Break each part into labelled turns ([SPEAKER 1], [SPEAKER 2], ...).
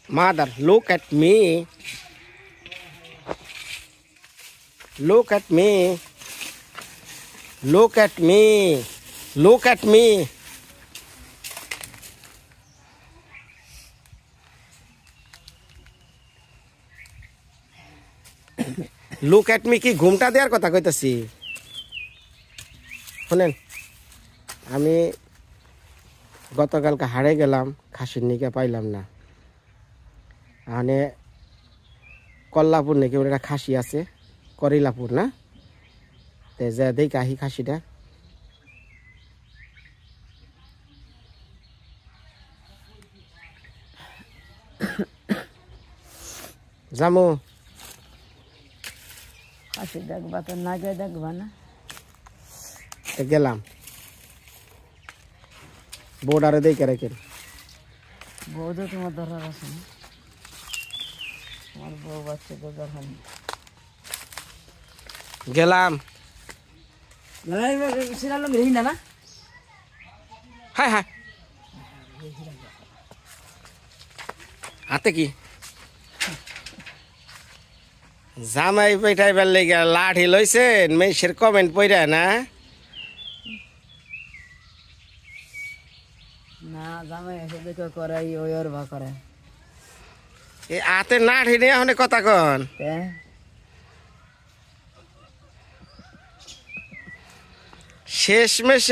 [SPEAKER 1] Mother, look at me. Look at me. Look at me. Look at me. Look at me কি ঘুমটা দেওয়ার কথা কইতাছি শুনেন আমি গতকালকে হাড়ে গেলাম খাসির নিকে পাইলাম না মানে কল্লাপুর নাকি ওর একটা খাসি আছে করিলাপুর না তে যা দেখ আহি খাসিটা জামু
[SPEAKER 2] খাসি দেখবা তো না যাই দেখবা না
[SPEAKER 1] গেলাম বোর্ডারে দেখে রেখেন
[SPEAKER 2] বউ তো তোমার দরকার আছে না তোমার বউ বাচ্চা তো দরকার নেই
[SPEAKER 1] গেলাম
[SPEAKER 2] সিরালো মেরি না
[SPEAKER 1] হ্যাঁ হ্যাঁ হাতে কি জামাই পেটাইবার লেগে লাঠি লইছেন মেয়ের কমেন্ট পড়া না
[SPEAKER 2] না জামাই এসে দেখো করে ওই ওর ভা করে
[SPEAKER 1] এ হাতে লাঠি নিয়ে এখন কথা কন শেষমেশ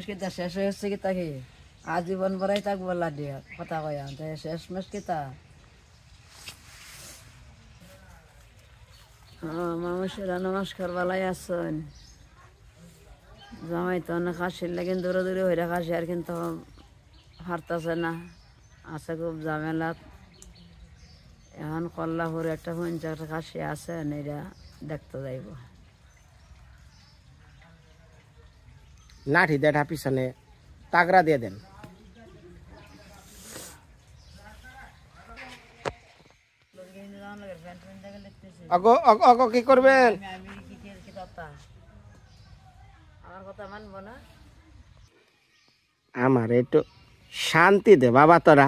[SPEAKER 2] কিতা শেষ হয়েছে কি তাকে আজীবন বড়াই তাক বলা দিয়ে কথা কয়া শেষমেশ কিতা মানুষেরা নমস্কার বালাই আসছেন জামাই তো অনেক খাসির লাগে দূরে দূরে হয়ে খাসি আর কিন্তু হারতেছে না আছে খুব ঝামেলা এখন কল্লাপুরে একটা পঞ্চাশ খাসি আছে এরা দেখতে যাইব
[SPEAKER 1] লাঠি দেড়া পিছনে তাগড়া দিয়ে দেন অগো অগো কি করবেন আমার একটু শান্তি দে বাবা তোরা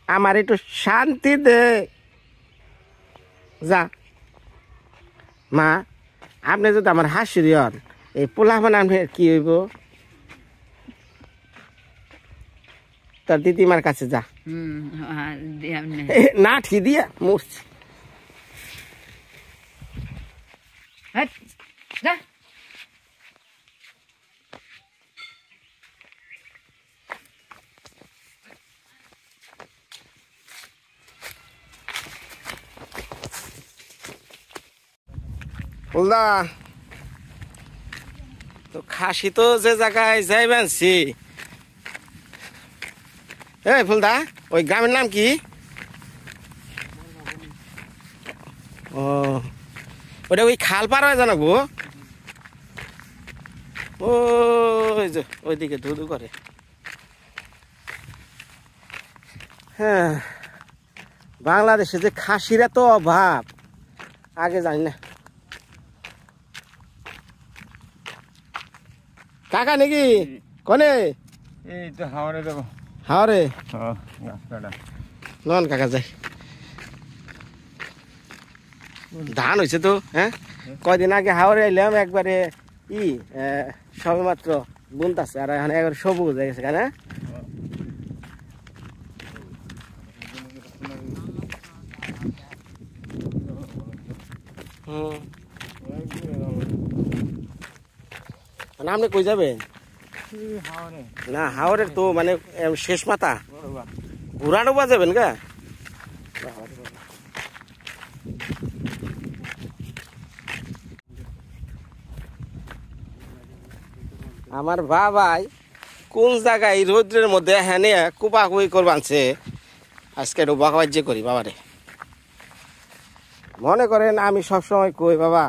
[SPEAKER 1] আমার একটু শান্তি দে যা মা আপনি যদি আমার হাসির হন এই পোলা মানে আপনি কি হইব তোর দিদিমার কাছে যা নাঠি দিয়া মরছি ফুলদা তো খাসি তো যে জায়গায় যাইবেনছি এই ফুলদা ওই গ্রামের নাম কি ও ওটা ওই খাল পার হয়ে জানাবো ওই যে ওইদিকে ধুধু করে হ্যাঁ বাংলাদেশে যে খাসির এত অভাব আগে জানি না কাকা নাকি কনে
[SPEAKER 3] এই তো হাওড়ে দেবো
[SPEAKER 1] হাওড়ে
[SPEAKER 3] গাছটা
[SPEAKER 1] লন কাকা যাই ধান হয়েছে তো হ্যাঁ কয়দিন আগে হাওড়ে এলাম একবারে সবে মাত্র বুনতাছে আর এখন একবার সবুজ হয়ে গেছে কেন আপনি কই যাবেন না হাওড়ের তো মানে শেষ মাথা ঘুরানো বা যাবেন গা আমার বাবাই কোন জায়গায় রৌদ্রের মধ্যে হ্যানে কুপাকুই করবানছে আজকে ডোবা কার্য করি বাবারে মনে করেন আমি সবসময় কই বাবা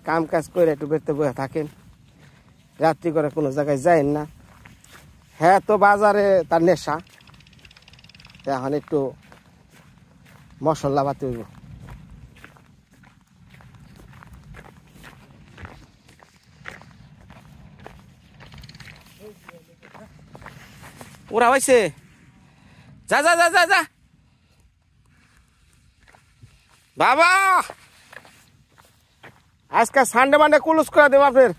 [SPEAKER 1] কাম কাজ করে একটু বেরতে বসে থাকেন রাত্রি করে কোনো জায়গায় যাইন না হ্যাঁ তো বাজারে তার নেশা এখন একটু মশলা বাতি হইব ওরা হয়েছে যা যা যা যা যা বাবা আজকে সানডে মানডে ক্লোজ করে দেবো আপনার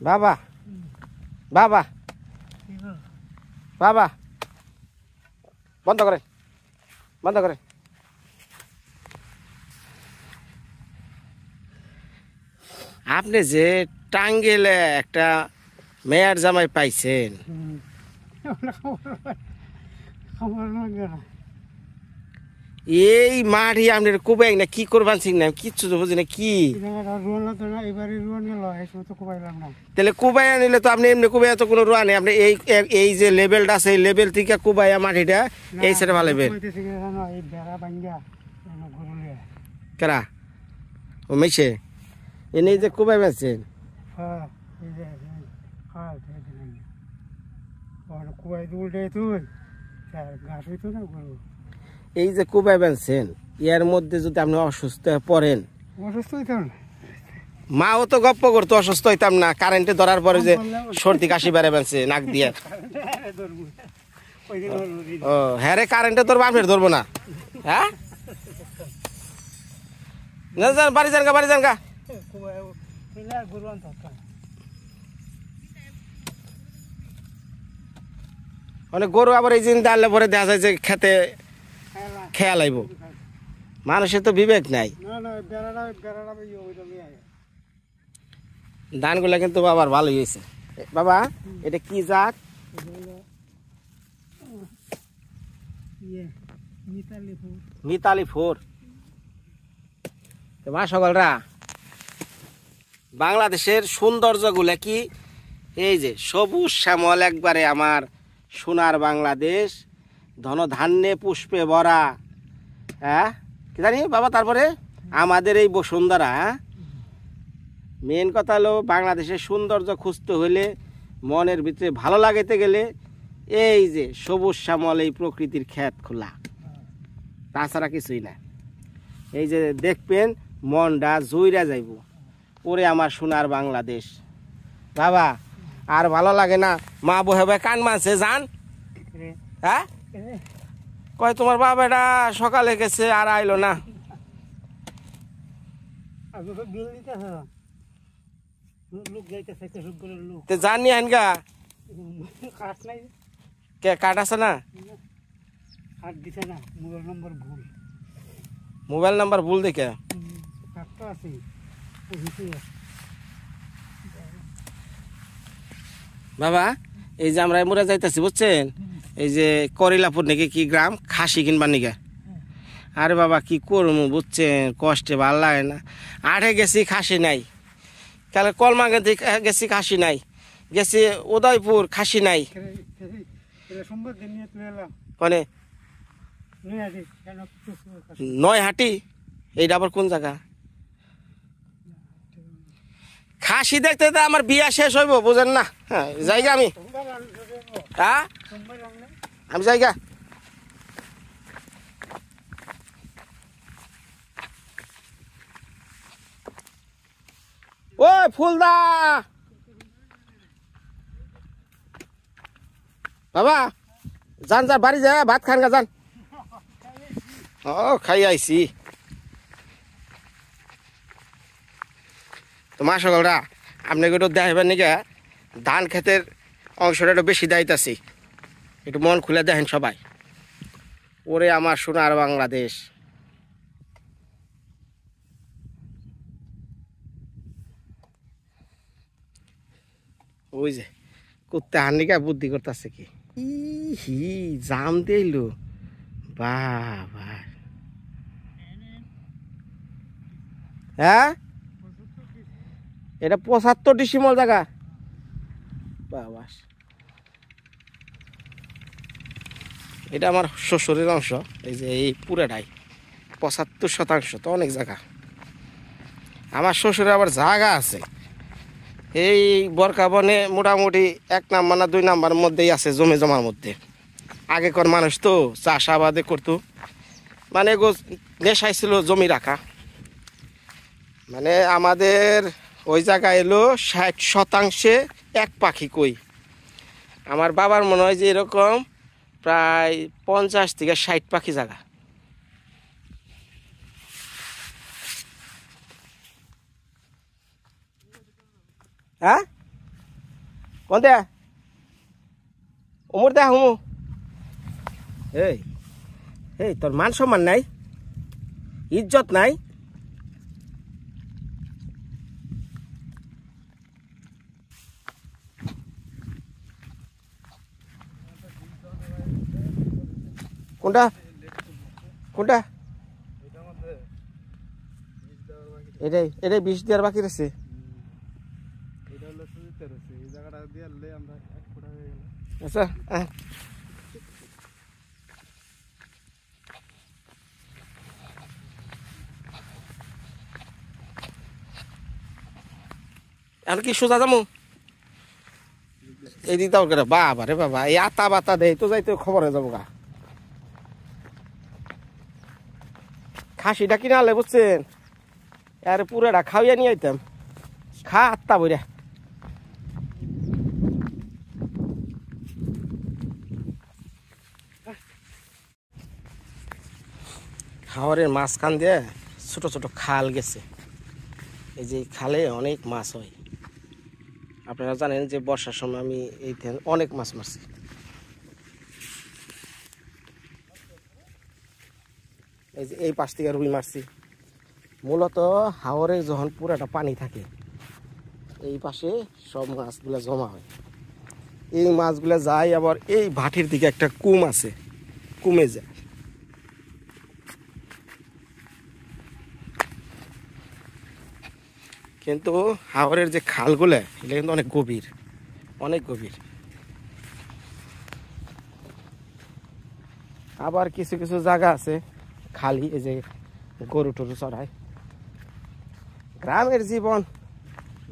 [SPEAKER 1] বাবা বাবা বাবা বন্ধ করেন বন্ধ করেন আপনি যে টাঙ্গেলে একটা মেয়ার জামাই পাইছেন এই মাঠি আপনার কুবাই না কি করবান সিং না কিচ্ছু তো বুঝি না কি তাহলে কুবাইয়া নিলে তো আপনি এমনি কুবাইয়া তো কোনো রোয়া নেই আপনি এই এই যে লেভেলটা আছে এই লেভেল থেকে কুবাইয়া মাটিটা এই সাইডে ভালো কেরা ও মেছে এনে যে কুবাই বেছেন এই যে কুবাই বেছেন এর মধ্যে যদি আপনি অসুস্থ পড়েন মাও তো গপ্প করতো অসুস্থ হইতাম না কারেন্টে ধরার পরে যে সর্দি কাশি বেড়ে বেছে নাক দিয়ে ও হ্যাঁ রে কারেন্টে ধরবো আপনার ধরবো না হ্যাঁ বাড়ি যান গা বাড়ি যান গা অনেক গরু আবার এই জিনিস আনলে পরে দেখা যায় যে খেতে খেয়াল আইব মানুষের তো বিবেক নাই ধানগুলা কিন্তু বাবার ভালোই হয়েছে বাবা এটা কি জাত মিতালি ফোর মা সকলরা বাংলাদেশের সৌন্দর্য গুলা কি এই যে সবুজ শ্যামল একবারে আমার সোনার বাংলাদেশ ধনধান্যে পুষ্পে ভরা হ্যাঁ কি জানি বাবা তারপরে আমাদের এই বসুন্ধরা মেন কথা হলো বাংলাদেশের সৌন্দর্য খুঁজতে হলে মনের ভিতরে ভালো লাগাইতে গেলে এই যে সবুজ শ্যামল এই প্রকৃতির ক্ষেত খোলা তাছাড়া কিছুই না এই যে দেখবেন মনটা জুইরা যাইব ওরে আমার সোনার বাংলাদেশ বাবা আর ভালো লাগে না মা বহে বহে কান মানছে জান হ্যাঁ কয় তোমার বাবাটা সকালে গেছে আর আইলো না জানি আনগা কে কাঠ আছে না মোবাইল নাম্বার ভুল দেখে বাবা এই যে আমরা মোরা যাইতেছি বুঝছেন এই যে করিলাপুর নাকি কি গ্রাম খাসি কিনবার নিকে আরে বাবা কি করবো বুঝছেন কষ্টে ভাল লাগে না আঠে গেছি খাসি নাই তাহলে কলমা গেছি খাসি নাই গেছি উদয়পুর খাসি নাই কনে নয়হাটি এইটা আবার কোন জায়গা খাসি দেখতে তো আমার বিয়া শেষ হইব বুঝেন না হ্যাঁ জায়গা আমি হ্যাঁ আমি জায়গা ও ফুলদা বাবা যান যান বাড়ি যা ভাত খান গা যান ও খাই আইছি তো মা সকলরা আপনাকে একটু দেখাবার নিকে ধান ক্ষেতের অংশটা একটু বেশি দায়িত্ব একটু মন খুলে দেখেন সবাই ওরে আমার সোনার বাংলাদেশ ওই যে কুত্তে হান্নিকা বুদ্ধি করতেছে কি হি জাম দিল বাবা হ্যাঁ এটা ৭৫ ডিসিমল জায়গা বাবা এটা আমার শ্বশুরের অংশ। এই যে এই পুরাটাই 75% তো অনেক জায়গা। আমার শ্বশুরের আবার জায়গা আছে এই বরকা বনে, মোটামুটি 1 নাম্বার না 2 নাম্বারের মধ্যেই আছে জমি জমার মধ্যে। আগেকার মানুষ তো চাষাবাদে করতো, মানে নেশায় ছিল জমি রাখা। মানে আমাদের ওই জায়গায় এলো 60% এক পাখি কই। আমার বাবার মনে হয় যে এরকম প্রায় 50 থেকে 60 পাখি জায়গা। হ্যাঁ কোন দে উমর দে হুমু। এই এই তোর মান সম্মান নাই, ইজ্জত নাই। কোনটা কোনটা? এটাই এটাই 20 দেওয়ার বাকি রয়েছে। আচ্ছা আর কি সোজা যাবো এই দিক দাও করে? বাবা রে বাবা, এই আতা বাতা দেয় তো যাইতে খবরে যাবো গা। খাসিটা কিনা আনলে বুঝছেন, আর পুরাটা খাওয়াইয়া নিয়ে আইতাম। খা আত্মা বইরা। হাওরের মাঝখান দিয়ে ছোট ছোট খাল গেছে। এই যে খালে অনেক মাছ হয়। আপনারা জানেন যে বর্ষার সময় আমি এই অনেক মাছ মারছি। এই যে এই পাশ থেকে রুই মারছি। মূলত হাওরে যখন পুরাটা পানি থাকে এই পাশে সব মাছগুলো জমা হয়। এই মাছগুলো যায় আবার এই ভাটির দিকে একটা কুম আছে, কুমে যায়। কিন্তু হাওরের যে খালগুলো এগুলো কিন্তু অনেক গভীর, অনেক গভীর। আবার কিছু কিছু জায়গা আছে খালি, এই যে গরু টরু চড়ায়। গ্রামের জীবন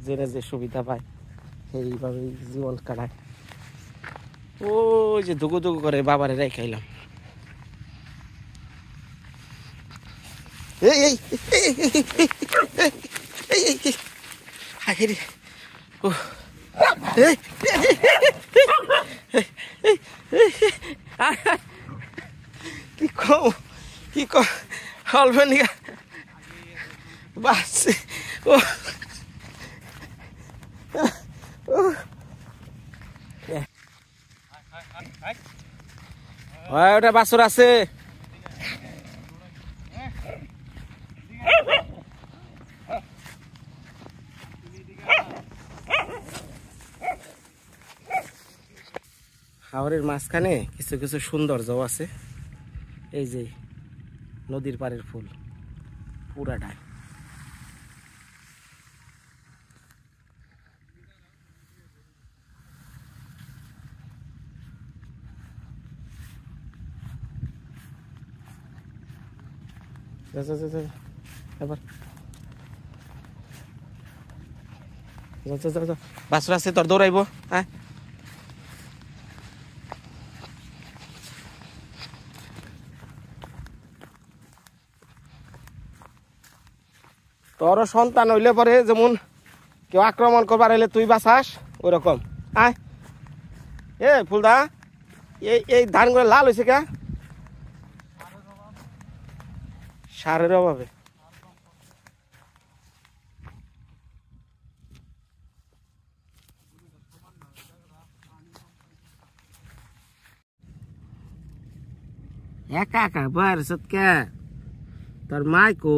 [SPEAKER 1] জেনে যে সুবিধা পায় সেইভাবেই জীবন কাটায়। ওই যে দুগু দুগু করে বাবারে রাই খাইলাম। এই এই এই এই কি কম কি কম অল্প নিকা বাস। ওটা বাছুর আছে। হাওরের মাঝখানে কিছু কিছু সৌন্দর্য আছে। এই যে নদীর পাড়ের ফুল পুরাটাই। বাছুর আছে তোর, দৌড়াইব। হ্যাঁ তোর সন্তান হইলে পরে যেমন কেউ আক্রমণ করবার হইলে তুই বাঁচাস ওইরকম। আয় এ ফুলদা, এই ধানগুলো লাল হয়েছে কে? সারের অভাবে। একা একা বার সৎকে তোর মাইকো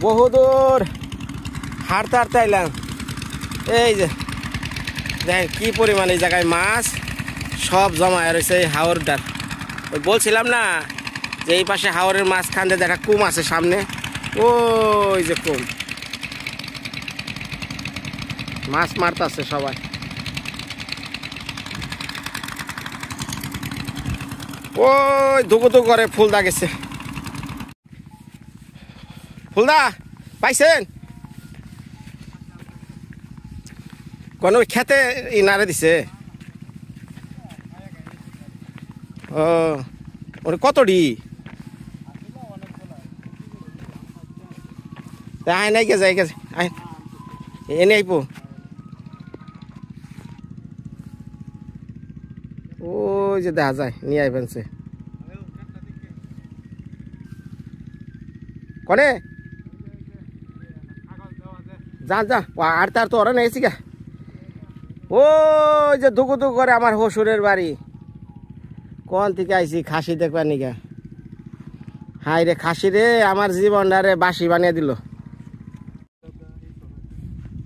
[SPEAKER 1] বহুদূর হাঁটতে হাঁটতে আইলাম। এই যে দেখেন কি পরিমাণ এই জায়গায় মাছ সব জমা রয়েছে এই হাওরটার। ওই বলছিলাম না যে এই পাশে হাওরের মাঝখান দিয়ে একটা কুম আছে সামনে, ওই যে কুম, মাছ মারতেছে সবাই। ওই দুগু দুগু করে ফুলদা গেছে। ফুলদা পাইছেন কোন খেতে ইনারে দিছে? ও ওরে কতডি আয় নাই গেছে আই গেছে আয় এনে আইপো। ওই যে দেখা যায় নিয়ে আইবেনছে কনে যা যা আর তার তো ওরা নেছি গা। ওই যে দুগু দুগু করে আমার হসুরের বাড়ি। কোন থেকে আইছি খাসি দেখবার নিগা। হাই রে খাসি রে আমার জীবনটারে বাসি বানিয়ে দিল।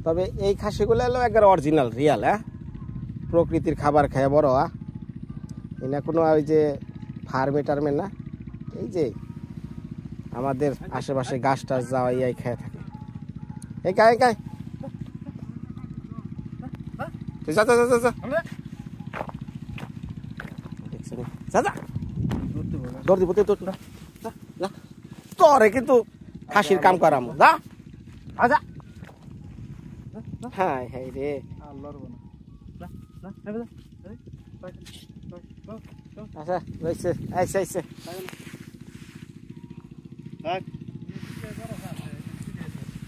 [SPEAKER 1] তবে এই খাসিগুলো হলো একবার অরিজিনাল রিয়াল, হ্যাঁ, প্রকৃতির খাবার খায় বড়। এনা কোনো ওই যে ফার্মে টার্মে না, এই যে আমাদের আশেপাশে গাছ টাছ যাওয়া ইয়াই খেয়ে থাকে। এই গায়ে গায়ে যা যা যা যা দৌড় দিব তোরে কিন্তু খাসির কাম করাম যা আজা। হ্যাঁ হ্যাঁ রে আচ্ছা রয়েছে আইসে আইসে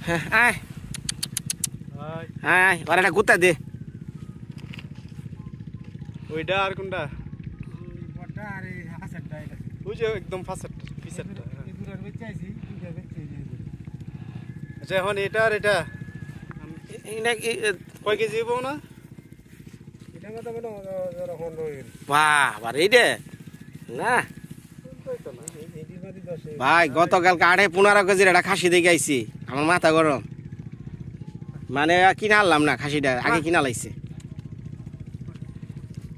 [SPEAKER 1] হ্যাঁ আয় আয় ওরা একটা গুতা দে।
[SPEAKER 4] ওইটা আর কোনটা? ওই যে একদম ফাঁসারটা পিসারটা। আচ্ছা এখন এটা আর এটা কয় কেজি হবো না?
[SPEAKER 1] বাহ এই দে না ভাই, গতকালকে 15.5 কেজির একটা খাসি দেখে আইছি, আমার মাথা গরম। মানে কিনা আনলাম না খাসিটা, আগে কিনা লাইছে,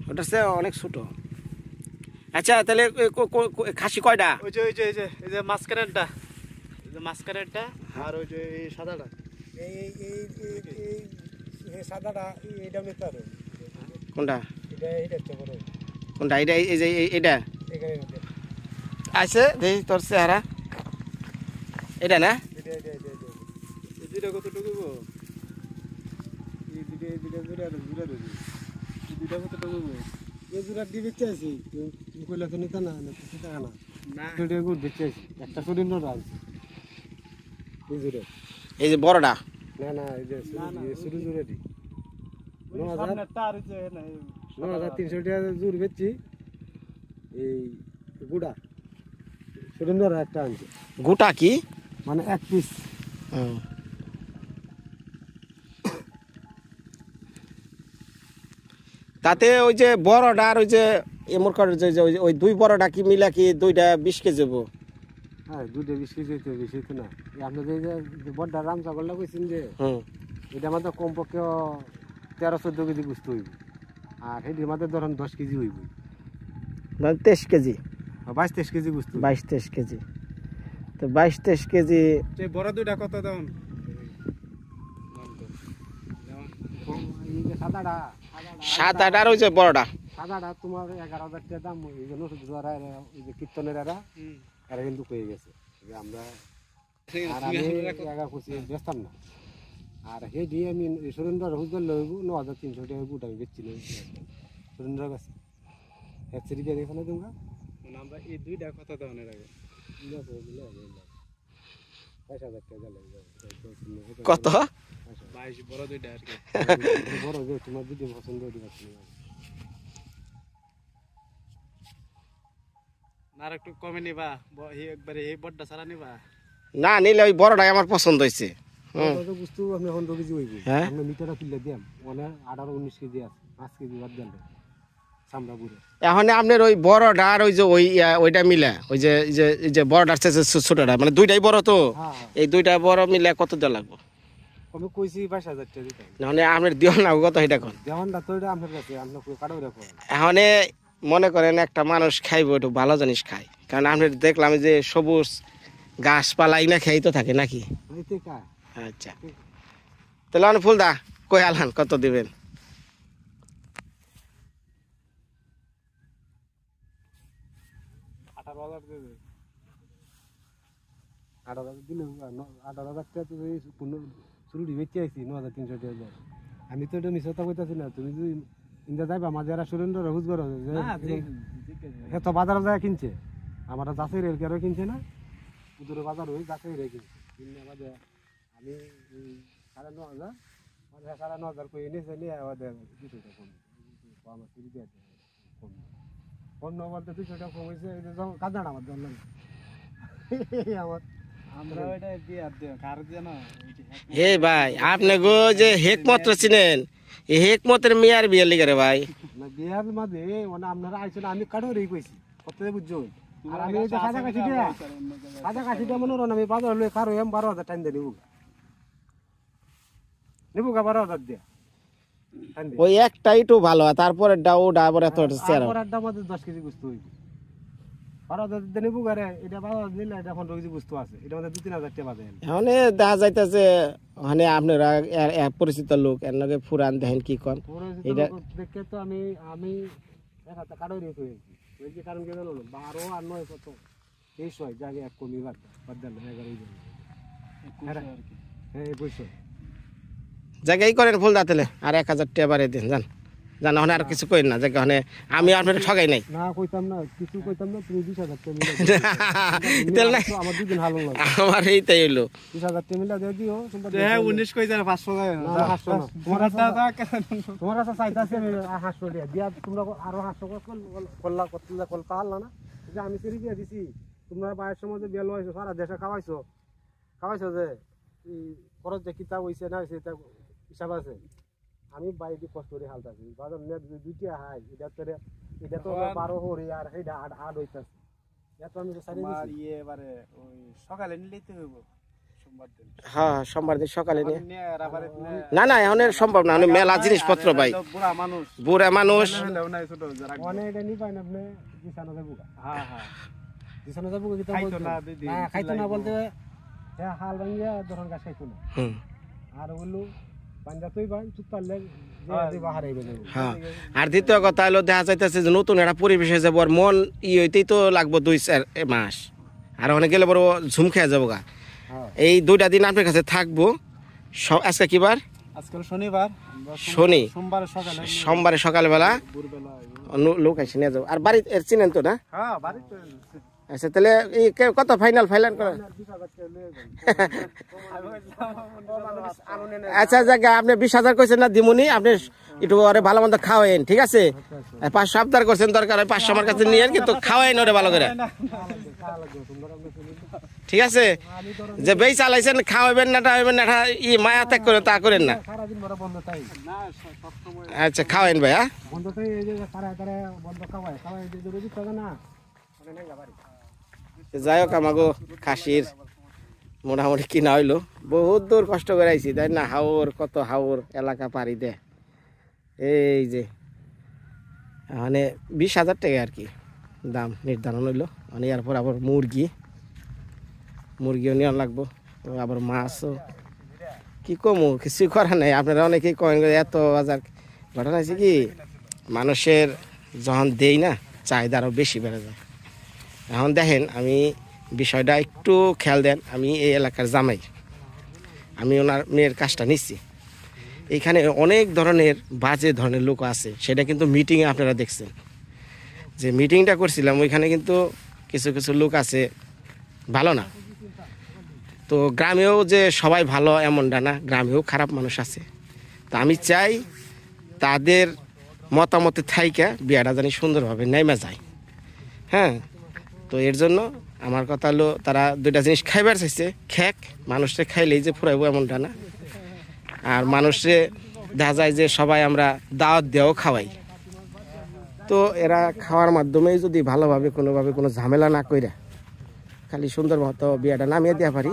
[SPEAKER 1] ওটা অনেক ছোট। আচ্ছা তাহলে খাসি কয়টা?
[SPEAKER 4] ওই যে ওই যে এই যে মাস্কারেটটা, এই যে মাস্কারেটটা আর ওই যে এই সাদাটা। এই সাদাটা এইটা নিতে হবে।
[SPEAKER 1] কোনটা
[SPEAKER 4] এটা বড়
[SPEAKER 1] কোনটা? এটা এই যে এটা আছে দেখি তোর চেহারা, এটা না?
[SPEAKER 4] এই দুইটা কতটুকু গো? এই দুইটা জোড়া দেবো। এই দুইটা কতটুকু গো? এই জোড়া দিয়ে বেঁচে আছি, তুমি কইলা তো নিতা না কিছু টাকা না না দুইটা গুড় বেঁচে আছি, একটা শরীর না রাজ এই জোড়া,
[SPEAKER 1] এই যে বড়টা
[SPEAKER 4] না না এই যে শুরু জোড়া দি 9,300 টাকা জোর বেচছি। এই গুড়া শরীর একটা আনছে,
[SPEAKER 1] গোটা কি
[SPEAKER 4] মানে এক পিস।
[SPEAKER 1] তাতে ওই যে বড়টা আর ওই যে এমর করে ওই দুই বড়টা কি মিলা কি দুইটা 20 কেজি হবো?
[SPEAKER 4] হ্যাঁ দুইটা 20 কেজি হইতে বেশি হইতো না। আপনাদের যে বড়টা রাম ছাগলটা কইছেন যে এটা আমাদের কমপক্ষে 13-14 কেজি গুস্ত হইব, আর সেটির মাঝে ধরেন 10 কেজি হইব,
[SPEAKER 1] মানে 23 কেজি
[SPEAKER 4] 22-23 কেজি গুস্ত।
[SPEAKER 1] 22-23 কেজি, তো 22-23 কেজি।
[SPEAKER 4] বড় দুইটা কত দাম? সাদাটা
[SPEAKER 1] 7-8 আর ওই যে বড়টা
[SPEAKER 4] সাদাটা তোমার 11,000 টাকা দাম। এই জন্য ওই যে কীর্তনের এরা কিন্তু পেয়ে গেছে যে আমরা, আর আমি বেচতাম না। আর সেই দিয়ে আমি সুরেন্দ্র হুজগার লইব 9,300 টাকা গুট আমি বেচছি না সুরেন্দ্র কাছে। 100 টাকা দিয়ে ফেলে তোমরা আমরা এই দুইটা কত দামের আগে 5,000 টাকা লাগবে।
[SPEAKER 1] কত?
[SPEAKER 4] 22 বড় দুইটা আর কি বড় যে তোমার যদি পছন্দ হয় দিবা না, আর একটু কমে নিবা, একবারে এই বড়টা সারা নিবা
[SPEAKER 1] না নিলে ওই বড়টাই আমার পছন্দ হয়েছে।
[SPEAKER 4] বুঝতে আপনি 15 কেজি হইবে,
[SPEAKER 1] হ্যাঁ
[SPEAKER 4] আমরা মিটারটা তুলে দিলাম, মানে 18-19 কেজি আছে, 5 কেজি বাদ গেল চামড়া পুরো।
[SPEAKER 1] এখন আপনার ওই বড়টা আর ওই যে ওইটা মিলে ওই যে বড়টার চেয়ে ছোটটা মানে দুইটাই বড় তো,
[SPEAKER 4] হ্যাঁ
[SPEAKER 1] এই দুইটা বড় মিলে কত দেওয়া লাগবে?
[SPEAKER 4] আমি কইছি 22,000 টাকা দিতে।
[SPEAKER 1] মানে আপনার দিও না কত এটা কোন
[SPEAKER 4] দেওয়ানটা তো এটা আপনার কাছে, আপনার কাটাও রাখো।
[SPEAKER 1] এখন মনে করেন একটা মানুষ খাইবো একটু ভালো জিনিস খায়, কারণ আপনি দেখলাম যে সবুজ গাছপালাই না খেয়ে তো থাকে নাকি?
[SPEAKER 4] এইতে কা
[SPEAKER 1] আচ্ছা তাহলে অনেক ফুল দা কই আলান কত দিবেন?
[SPEAKER 4] 18,000 দেবে। 18,000 দিলে 18,000 টাকা তো এই চুরি বেচে আইছি 9,300 টাকা। আমি তো এটা মিছা কথা কইতাছি না, তুমি যদি ইন্দা যাইবা মাঝেরা সুরেন্দ্র রহুজ করো হে তো বাজারে যায় কিনছে, আমার যাচাই রেল কেন কিনছে না, উদরে বাজার হয়ে যাচাই রে কিনছে কিনে বাদে আমি 9,500 মানে 9,500 কই এনেছে নিয়ে ওদের 200 টাকা কম আমার চুরি দিয়ে কম কম না বলতে 200 টাকা কম হয়েছে। এই যে কাঁদাটা আমার জানলাম আমার আমরা ওইটা দিয়ে আর দিও কার দিয়ে না।
[SPEAKER 1] হে ভাই আপনি গো যে হেকমত চিনেন, এই হেকমতের মেয়ার বিয়ে লিগে রে ভাই।
[SPEAKER 4] না বিয়ার মাঝে মানে আপনারা আইছেন, আমি কাঠোরই কইছি কত বুঝছো। আর আমি এই যে কাছাকাছিটা মনে হলো আমি বাজার লই কারো 12,000 টাইম দিয়ে নিবো 12,000 দিয়ে
[SPEAKER 1] ওই একটাই তো ভালো, তারপরে ওটা আবার এত চেরা
[SPEAKER 4] তারপর একটা মধ্যে 10 কেজি গুস্ত হইবে 12,000 দিয়ে নিবো গারে। এটা 12,000 দিলে এটা 15 কেজি গুস্ত আছে, এটা মধ্যে 2-3,000 টাকা বাদে।
[SPEAKER 1] এখন দেখা যাইতেছে মানে আপনারা পরিচিত লোক এর লগে ফুরান দেখেন কি কন
[SPEAKER 4] এটা দেখে তো আমি এক হাতে কাঠোরই কই ওই যে কারণ কি জানো 12 আর 9 কত 23 হয় জায়গা এক কমি বাদ বাদ 11 হয়ে যাবে। হ্যাঁ 21
[SPEAKER 1] জায়গায় করেন ফুল দাঁতলে আর 1,000 টাকা বাড়িয়ে দিন জান জান। ওখানে আর কিছু করেন না জায়গা, ওখানে আমি আপনার ঠগাই নাই
[SPEAKER 4] না কইতাম না, কিছু কইতাম না। তুমি 20,000 টাকা
[SPEAKER 1] তাহলে
[SPEAKER 4] মিলা আমার দুদিন ভালো লাগে।
[SPEAKER 1] আমার এইটাই হলো
[SPEAKER 4] 20,000 টাকা মিলা দিয়ে দিও। হ্যাঁ 19 কই যায় 500 যায় না 500 না। তোমার কাছে চাইতাছি আমি 500 টাকা দিয়া তোমরা আরো 500 কল্লা কলতা হল না যে আমি সেরি দিয়ে দিছি। তোমরা বাইরের সময় যে বেল হইছো সারা দেশে খাওয়াইছো যে খরচ যে কিতাব হইছে না হইছে এটা হিসাব আছে। আমি বাইরে কষ্ট করে হালতাছি বাজার নেট দুইটা হাই এটা তো 12 হরি আর সেইটা 8 হইতাছে। এত আমি তো সারি দিছি ইয়ে এবারে ওই সকালে নিলেই হইব সোমবার দিন।
[SPEAKER 1] হ্যাঁ সোমবার দিন সকালে নিয়ে না না এখন সম্ভব না, মেলা জিনিসপত্র ভাই বুড়া মানুষ
[SPEAKER 4] মানে এটা নি পাই না আপনি দিছানো যাবো। হ্যাঁ হ্যাঁ দিছানো যাবো কি তো খাইতো না বলতে হ্যাঁ হাল ভাঙিয়া ধরন গাছ খাইতো না। আর বললো
[SPEAKER 1] আর দ্বিতীয় কথা হলো দেখা যাইতেছে যে নতুন একটা পরিবেশ হয়ে যাবো আর মন হইতেই তো লাগবো 2-4 মাস, আর অনেক গেলে বড় ঝুম খেয়ে যাবো গা। এই 2টা দিন আপনার কাছে থাকবো। আজকে কি বার?
[SPEAKER 4] শনিবার
[SPEAKER 1] শনি
[SPEAKER 4] সোমবারে
[SPEAKER 1] সকালবেলা লোক এসে নিয়ে যাবো। আর বাড়ি চিনেন তো না? আচ্ছা তাহলে কত ফাইনাল করে আচ্ছা জায়গা আপনি 20,000 কইছেন না দিমুনি, আপনি একটু ওরে ভালো মন্দ খাওয়াইন ঠিক আছে। 500 আবদার করছেন দরকার হয় 500 আমার কাছে নিয়ে কিন্তু খাওয়াইন ওরে ভালো করে ঠিক আছে। যে বেই চালাইছেন খাওয়াবেন না টাওয়াবেন না মায়া ত্যাগ করে তা করেন না। আচ্ছা খাওয়াইন ভাই। হ্যাঁ যাই হোক আমাগো খাসির মোটামুটি কিনা হইলো, বহুত দূর কষ্ট করে আইছি তাই না। হাওর কত হাওর এলাকা পাড়ি দে। এই যে মানে 20,000 টাকা আর কি দাম নির্ধারণ হইলো। মানে এরপর আবার মুরগিও নেওয়া লাগবো, আবার মাছও কি কমু কিছু করার নাই। আপনারা অনেকেই কয়েন এত বাজার ঘটনা হয়েছে কি মানুষের যখন দেই না চাহিদা আরও বেশি বেড়ে যায়। এখন দেখেন আমি বিষয়টা একটু খেয়াল দেন, আমি এই এলাকার জামাই, আমি ওনার মেয়ের কাজটা নিচ্ছি। এইখানে অনেক ধরনের বাজে ধরনের লোক আছে, সেটা কিন্তু মিটিংয়ে আপনারা দেখছেন যে মিটিংটা করছিলাম ওইখানে কিন্তু কিছু কিছু লোক আছে ভালো না। তো গ্রামেও যে সবাই ভালো এমনটা না, গ্রামেও খারাপ মানুষ আছে। তো আমি চাই তাদের মতামতে থাইকা বিয়াটা জানি সুন্দরভাবে নেমে যায়। হ্যাঁ তো এর জন্য আমার কথা হলো তারা 2টা জিনিস খাইবার চাইছে, খেক মানুষকে খাইলেই যে ফুরাইবো এমনটা না। আর মানুষে দেখা যায় যে সবাই আমরা দাওয়াত দেওয়াও খাওয়াই, তো এরা খাওয়ার মাধ্যমেই যদি ভালোভাবে কোনোভাবে কোনো ঝামেলা না কইরা খালি সুন্দর মতো বিয়াটা নামিয়ে দেওয়া পারি,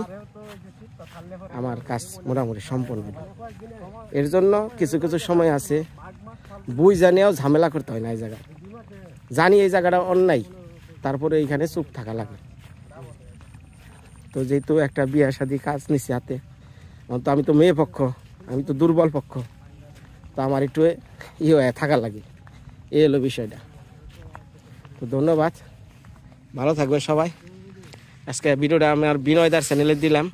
[SPEAKER 1] আমার কাজ মোটামুটি সম্পন্ন। এর জন্য কিছু কিছু সময় আছে বুঝ জানিয়েও ঝামেলা করতে হয় না। এই জায়গা জানি এই জায়গাটা অন্যায়, তারপরে এইখানে চুপ থাকা লাগে। তো যেহেতু একটা বিয়া শাদী কাজ নিছি হাতে, তো আমি তো মেয়ে পক্ষ, আমি তো দুর্বল পক্ষ, তো আমার একটু হয়ে থাকা লাগে। এই হলো বিষয়টা। তো ধন্যবাদ, ভালো থাকবেন সবাই। আজকে ভিডিওটা আমার বিনয়দার চ্যানেলে দিলাম,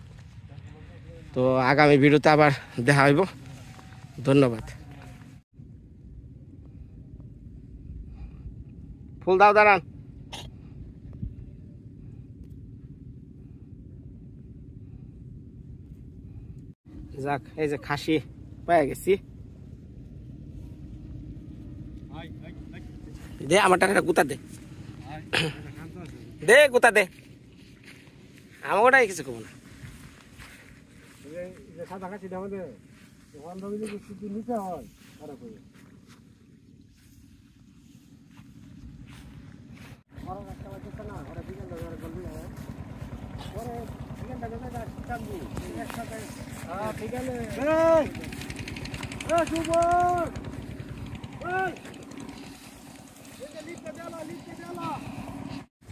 [SPEAKER 1] তো আগামী ভিডিওতে আবার দেখা হইব। ধন্যবাদ। ফুল দাও, দাঁড়ান। যাক, এই যে খাসি পেয়ে গেছি। দে আমার টাকাটা গুতা দে, দে গুতা দে, আমার ওটাই কিছু কব না।
[SPEAKER 4] সাদা খাসিটা আমাদের নিতে হয় খারাপ করে।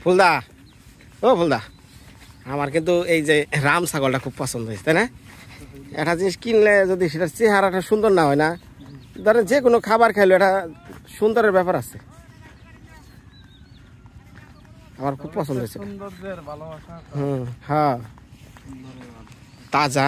[SPEAKER 1] ফুলদা, ও ফুলদা, আমার কিন্তু এই যে রাম ছাগলটা খুব পছন্দ হয়েছে, তাই না? একটা জিনিস কিনলে যদি সেটার চেহারাটা সুন্দর না হয় না, ধরেন যে কোনো খাবার খাইলে এটা সুন্দরের ব্যাপার আছে। আমার খুব পছন্দ হয়েছে। হ্যাঁ, তাজা